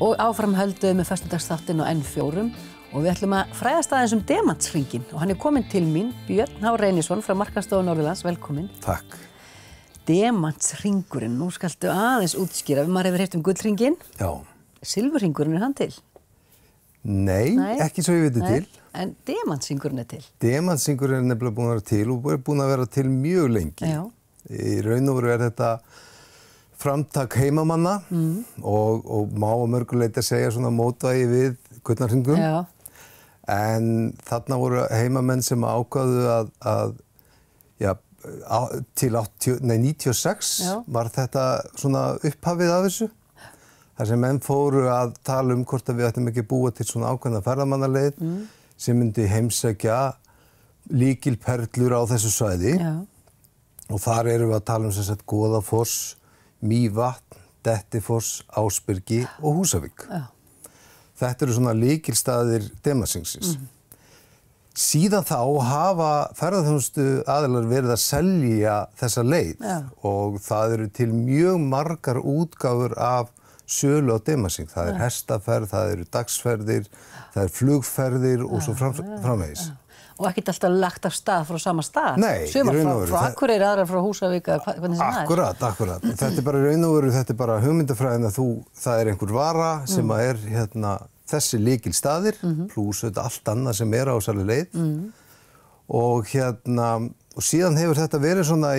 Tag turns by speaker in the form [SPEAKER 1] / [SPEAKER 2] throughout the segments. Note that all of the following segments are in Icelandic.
[SPEAKER 1] Og áfram höldum með föstudagsþáttinn á N4 og við ætlum að fræðast aðeins demantshringinn og hann kominn til mín, Björn H. Reynisson frá Markaðsstofu Norðurlands, velkominn.
[SPEAKER 2] Takk.
[SPEAKER 1] Demantshringurinn, nú skaltu aðeins útskýra, maður hefur heyrt gullhringinn.
[SPEAKER 2] Já.
[SPEAKER 1] Silfurhringurinn hann til?
[SPEAKER 2] Nei, ekki svo ég viti til.
[SPEAKER 1] En demantshringurinn til?
[SPEAKER 2] Demantshringurinn nefnilega búinn að vera til og búinn að vera til mjög lengi.
[SPEAKER 1] Já.
[SPEAKER 2] Í raun og veru þetta framtak heimamanna og má að mörguleiti að segja svona mótvægi við gullhringum.
[SPEAKER 1] Já.
[SPEAKER 2] En þarna voru heimamenn sem ákváðu að til 96 var þetta svona upphafið af þessu. Þar sem menn fóru að tala hvort að við ættum ekki að búa til svona ákveðna ferðamannaleið sem myndi heimsækja lykilperlur á þessu svæði. Já. Og þar erum við að tala sem sagt Goðafoss, Mývatn, Dettifoss, Ásbyrgi og Húsavík. Já. Þetta eru svona lykilstaðir demantshringsins. Síðan þá hafa ferðaþjónustu aðilar verið að selja þessa leið og það eru til mjög margar útgáfur af sölu á demantshring. Það hestaferð, það eru dagsferðir, það flugferðir og svo framvegis.
[SPEAKER 1] Og ekkert alltaf lagt af stað frá sama stað?
[SPEAKER 2] Nei,
[SPEAKER 1] sumar frá Akureyri, aðrar frá Húsavík, hvernig sem það er?
[SPEAKER 2] Akkurat. Þetta er bara raun og veru, þetta er bara hugmyndafræðin að það er einhver vara sem er þessi lykilstaðir, plús allt annað sem er á þessari leið. Og síðan hefur þetta verið svona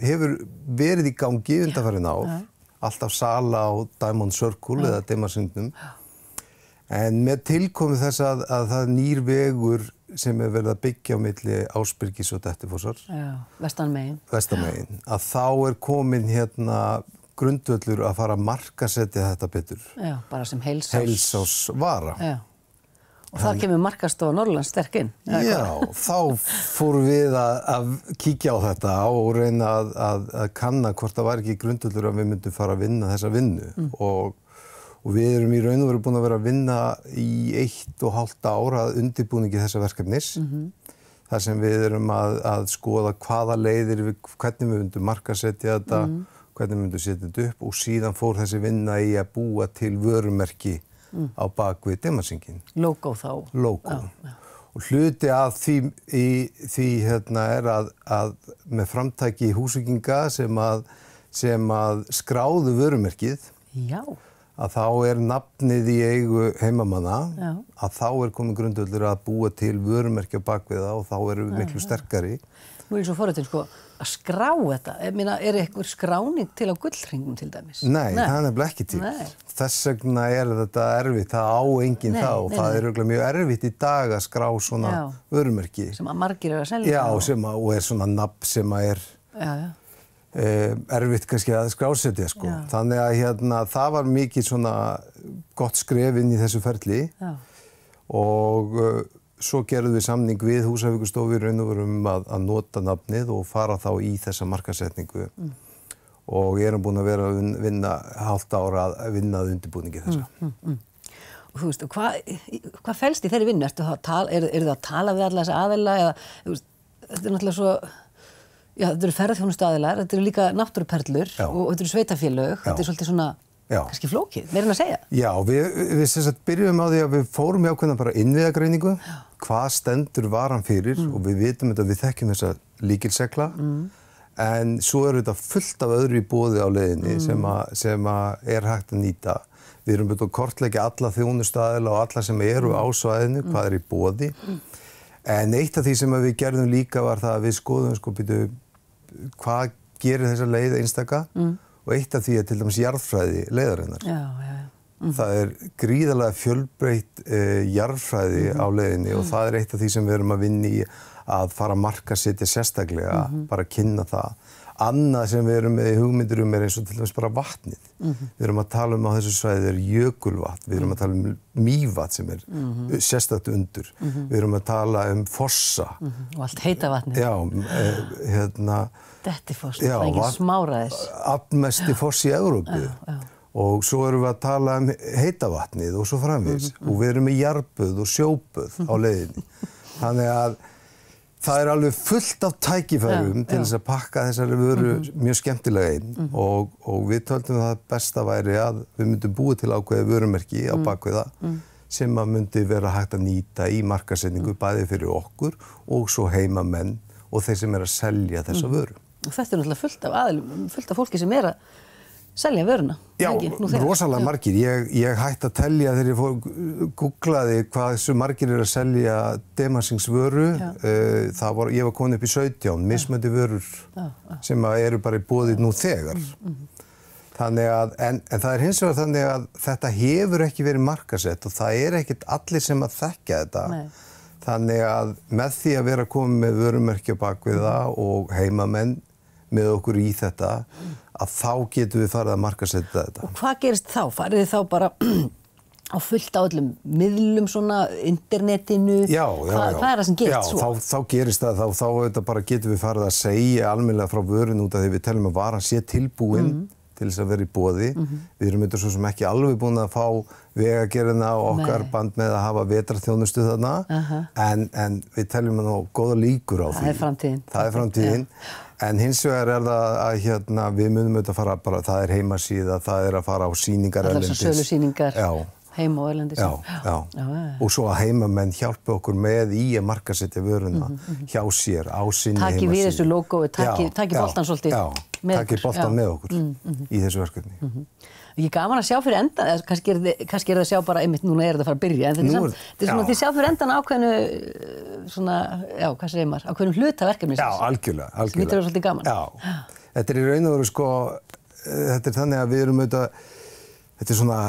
[SPEAKER 2] hefur verið í gangi undanfarin ár, alltaf sala á Diamond Circle eða demantshringnum. En með tilkomu þess að það er nýr vegur sem er verið að byggja á milli Ásbyrgis og Dettifossar. Já,
[SPEAKER 1] vestanmegin.
[SPEAKER 2] Vestanmegin. Að þá er komin grundvöllur að fara að markaðsetja þetta betur.
[SPEAKER 1] Já, bara sem
[SPEAKER 2] heilsársvara.
[SPEAKER 1] Já. Og það kemur Markaðsstofa Norðurlands sterk inn.
[SPEAKER 2] Já, þá fórum við að kíkja á þetta og reyna að kanna hvort það var ekki grundvöllur að við myndum fara að vinna þessa vinnu. Og við erum í raun og veru búin að vera að vinna í 1,5 ár að undirbúningi þessa verkefnis. Þar sem við erum að skoða hvaða leiðir, hvernig við myndum markaðsetja þetta, hvernig við myndum setja þetta upp og síðan fór þessi vinna í að búa til vörumerki á bakvið demantshringinn.
[SPEAKER 1] Logo þá.
[SPEAKER 2] Logo. Og hluti af því er að með framtaki húsvíkinga sem að skráðu vörumerkið.
[SPEAKER 1] Já.
[SPEAKER 2] Að þá er nafnið í eigu heimamanna, að þá er komin grundvöllur að búa til vörumerki á bakvið það og þá erum við miklu sterkari.
[SPEAKER 1] Nú eins og forritin að skrá þetta, er einhver skráning til á gullhringnum til dæmis?
[SPEAKER 2] Nei, það er nefnilega ekki til. Þess vegna er þetta erfitt, það á enginn það og það er mjög erfitt í dag að skrá svona vörumerki.
[SPEAKER 1] Sem að margir að selja.
[SPEAKER 2] Já, og er svona nafn sem að er erfitt kannski að skrásetja sko. Þannig að það var mikið svona gott skref inn í þessu ferli og svo gerðum við samning við Húsavíkurstofu í raun og veru að nota nafnið og fara þá í þessa markaðssetningu og erum búin að vera að vinna 1,5 ár að vinna að undirbúningi þessa.
[SPEAKER 1] Og þú veist, hvað felst í þeirri vinnu? Eru það að tala við alla þessa aðila eða, þetta er náttúrulega svo þetta eru ferðaþjónustuaðilar, þetta eru líka náttúruperlur og þetta eru sveitafélög, þetta er svolítið svona kannski flókið, meira en að segja.
[SPEAKER 2] Já, við sem sagt byrjum á því að við fórum í ákveðna bara innviðagreiningu, hvað stendur varan fyrir og við vitum þetta, við þekkjum þessa lykilsegla, en svo eru þetta fullt af öðru í boði á leiðinni sem er hægt að nýta. Við erum búin að kortleggja alla þjónustuaðila og alla sem eru á svæðinu, hvað er í boði. En eitt af því sem við gerðum líka var það að við skoðum hvað gerir þessa leið einstaka og eitt af því er til dæmis jarðfræði leiðarinnar. Það er gríðarlega fjölbreytt jarðfræði á leiðinni og það er eitt af því sem við erum að vinna í að fara að markaðssetja sérstaklega, bara kynna það. Annað sem við erum með í hugmyndir er eins og til dæmis bara vatnið. Við erum að tala á þessu svæði er jökulvatn, við erum að tala Mývatn sem er sérstakt undur. Við erum að tala fossa.
[SPEAKER 1] Og allt heita vatnið.
[SPEAKER 2] Já,
[SPEAKER 1] Dettifoss, það er ekki smáræðis.
[SPEAKER 2] Aflmesti foss í Evrópu. Og svo erum við að tala heita vatnið og svo framvegis. Og við erum með jarðböð og sjóböð á leiðinni. Þannig að Það alveg fullt af tækifærum til þess að pakka þessari vöru mjög skemmtilega inn og við töldum það besta væri að við myndum búið til ákveðið vörumerki á bakvið það sem að myndi vera hægt að nýta í markaðssetningu bæði fyrir okkur og svo heimamenn og þeir sem að selja þessa vöru.
[SPEAKER 1] Og þetta náttúrulega fullt af fólki sem að selja vöruna.
[SPEAKER 2] Já, rosalega margir. Ég hætti að telja þegar ég googlaði hversu margir að selja Demasings's vöru. Ég var komin upp í 17 mismunandi vörur sem eru bara í boði nú þegar. Þannig að, en það hins vegar þannig að þetta hefur ekki verið markaðsett og það ekkert allir sem að þekkja þetta. Þannig að með því að vera komið með vörumerki á bakvið það og heimamenn með okkur í þetta, að þá getum við farið að markaðsetta þetta.
[SPEAKER 1] Og hvað gerist þá? Farið þið þá bara á fullt á öllum miðlum svona, internetinu?
[SPEAKER 2] Já.
[SPEAKER 1] Hvað það sem gerist svo?
[SPEAKER 2] Já, þá gerist það, þá bara getum við farið að segja almennilega frá vörun út af því við teljum að varan sé tilbúin til þess að vera í boði. Við erum svo sem ekki alveg búin að fá vegagerðina og okkar band með að hafa vetrarþjónustu þarna, en við teljum að ná góða líkur á því. Það framtíðin. En hins vegar það að við munum auðvitað fara bara, það heimasíða, það að fara á sýningar erlendis.
[SPEAKER 1] Allar sölusýningar, heima og erlendis.
[SPEAKER 2] Já. Og svo að heimamenn hjálpi okkur með í að markaðsetja vöruna hjá sér á sinni heimasíðu. Takið við þessu logói, takið boltan svolítið með okkur. Já, takið boltan með okkur í þessu verkefni. Ekki gaman að sjá fyrir endan, eða kannski það að sjá bara, einmitt núna þetta að fara að byrja, en þetta er svona að þið sjá fyrir endan ákveðnu, svona, hvað segir maður, ákveðnu hluta verkefnisins. Já, algjörlega. Sem þetta svolítið gaman. Já, þetta í raun og veru þetta þannig að við erum auðvitað, þetta svona,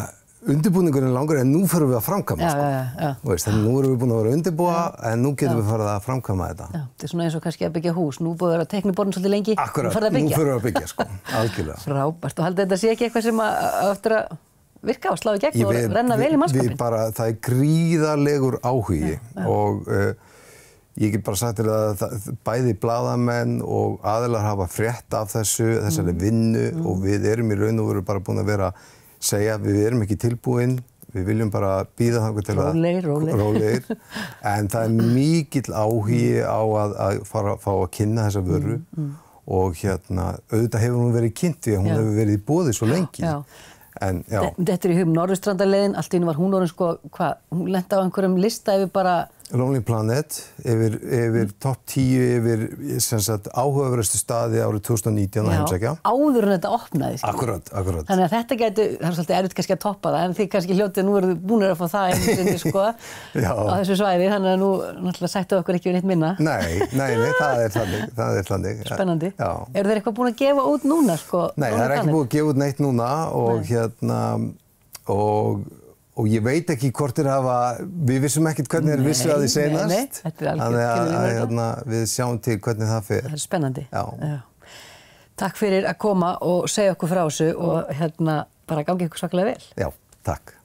[SPEAKER 2] undirbúningurinn langur en nú förum við að framkvæma, Þannig nú erum við búin að vera að undirbúa, en nú getum við farið að framkvæma þetta. Já, þetta svona eins og kannski að byggja hús, nú búið að vera teikniborðin svolítið lengi, Akkurat, nú förum við að byggja, algjörlega.
[SPEAKER 1] Frábært, og haldið þetta sé ekki eitthvað sem eftir að virka og slá í gegn og renna vel í mannskapinn?
[SPEAKER 2] Það gríðarlegur áhugi og ég get bara sagt þér að bæði blaðamenn og aðilar hafa frétt af þessari vinnu og við erum í raun og veru bara búin að vera segja við erum ekki tilbúin, við viljum bara bíða þangað til að rólegir, en það mikill áhugi á að fá að kynna þessa vöru og auðvitað hefur hún verið kynnt því að hún hefur verið í boði svo lengi. Þetta í hugum Norðurstrandarleiðin, allt í einu var hún orðin hún lenti á einhverjum lista yfir bara Lonely Planet, yfir topp 10 yfir áhugaverðustu staði árið 2019 að heimsækja.
[SPEAKER 1] Áður en þetta opnaði.
[SPEAKER 2] Akkurat.
[SPEAKER 1] Þannig að þetta það er svolítið erfitt kannski að toppa það, en þið kannski hljótið, nú eru þið búnir að fá það einu sinni á þessu svæði, þannig að nú náttúrulega sættu okkur ekki við neitt minna. Nei, það er þannig. Spennandi. Eru þeir eitthvað búin að gefa út núna,
[SPEAKER 2] Nei, það er ekki búin að gefa út neitt núna og ég veit ekki hvort við vissum ekkert hvernig vissu að því senast.
[SPEAKER 1] Nei, þetta algjörlega.
[SPEAKER 2] Þannig að við sjáum til hvernig það fer.
[SPEAKER 1] Það er spennandi. Já. Takk fyrir að koma og segja okkur frá þessu og bara gangi ykkur svakalega vel.
[SPEAKER 2] Já, takk.